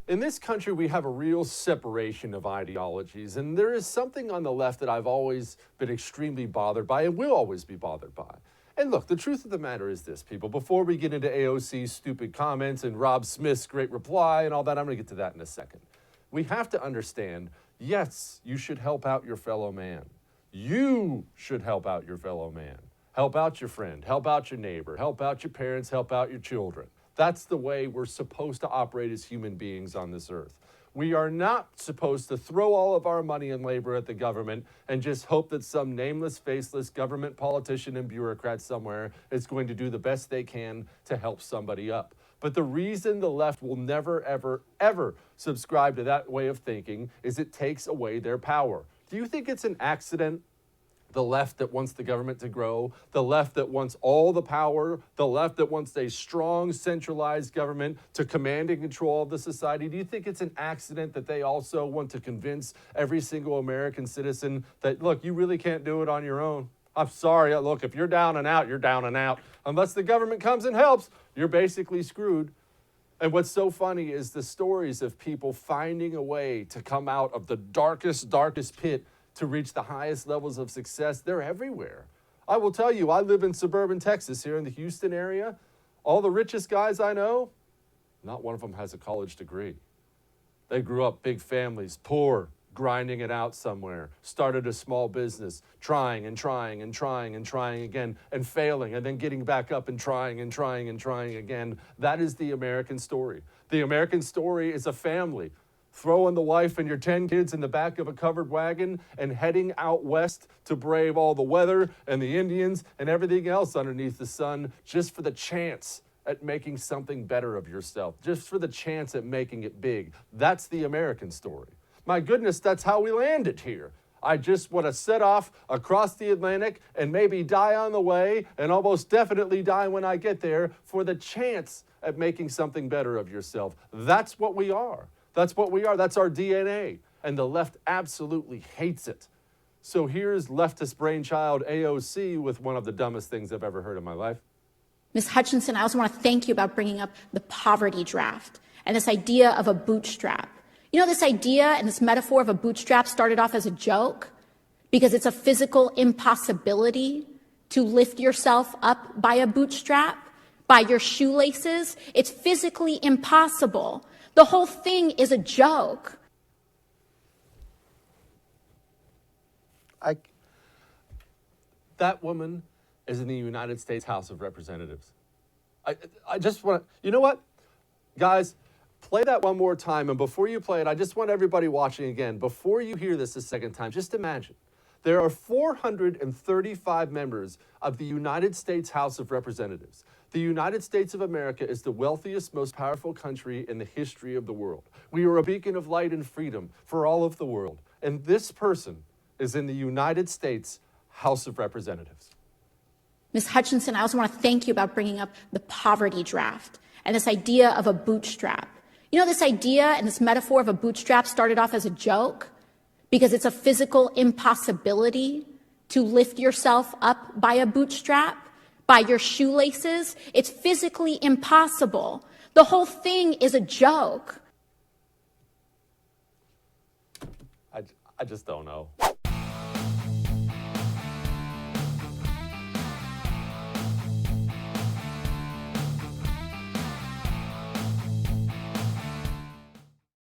In this country, we have a real separation of ideologies, and there is something on the left that I've always been extremely bothered by and will always be bothered by. And look, the truth of the matter is this, people. Before we get into AOC's stupid comments and Rob Smith's great reply and all that, I'm going to get to that in a second. We have to understand, yes, you should help out your fellow man. You should help out your fellow man. Help out your friend, help out your neighbor, help out your parents, help out your children. That's the way we're supposed to operate as human beings on this earth. We are not supposed to throw all of our money and labor at the government and just hope that some nameless, faceless government politician and bureaucrat somewhere is going to do the best they can to help somebody up. But the reason the left will never, ever, ever subscribe to that way of thinking is it takes away their power. Do you think it's an accident? The left that wants the government to grow, the left that wants all the power, the left that wants a strong, centralized government to command and control all of the society. Do you think it's an accident that they also want to convince every single American citizen that, look, you really can't do it on your own? I'm sorry, look, if you're down and out, you're down and out. Unless the government comes and helps, you're basically screwed. And what's so funny is the stories of people finding a way to come out of the darkest, darkest pit to reach the highest levels of success. They're everywhere. I will tell you, I live in suburban Texas here in the Houston area. All the richest guys I know, not one of them has a college degree. They grew up big families, poor, grinding it out somewhere, started a small business, trying and trying and trying and trying again and failing and then getting back up and trying and trying and trying again. That is the American story. The American story is a family throwing the wife and your 10 kids in the back of a covered wagon and heading out west to brave all the weather and the Indians and everything else underneath the sun just for the chance at making something better of yourself, just for the chance at making it big. That's the American story. My goodness, that's how we landed here. I just want to set off across the Atlantic and maybe die on the way and almost definitely die when I get there for the chance at making something better of yourself. That's what we are. That's what we are. That's our DNA. And the left absolutely hates it. So here's leftist brainchild AOC with one of the dumbest things I've ever heard in my life. Ms. Hutchinson, I also want to thank you about bringing up the poverty draft and this idea of a bootstrap. You know, this idea and this metaphor of a bootstrap started off as a joke because it's a physical impossibility to lift yourself up by a bootstrap, by your shoelaces. It's physically impossible. The whole thing is a joke. That woman is in the United States House of Representatives. I just want to, you know what? Guys, play that one more time. And before you play it, I just want everybody watching again, before you hear this a second time, just imagine. There are 435 members of the United States House of Representatives. The United States of America is the wealthiest, most powerful country in the history of the world. We are a beacon of light and freedom for all of the world. And this person is in the United States House of Representatives. Ms. Hutchinson, I also want to thank you about bringing up the poverty draft and this idea of a bootstrap. You know, this idea and this metaphor of a bootstrap started off as a joke because it's a physical impossibility to lift yourself up by a bootstrap, by your shoelaces. It's physically impossible. The whole thing is a joke. I just don't know.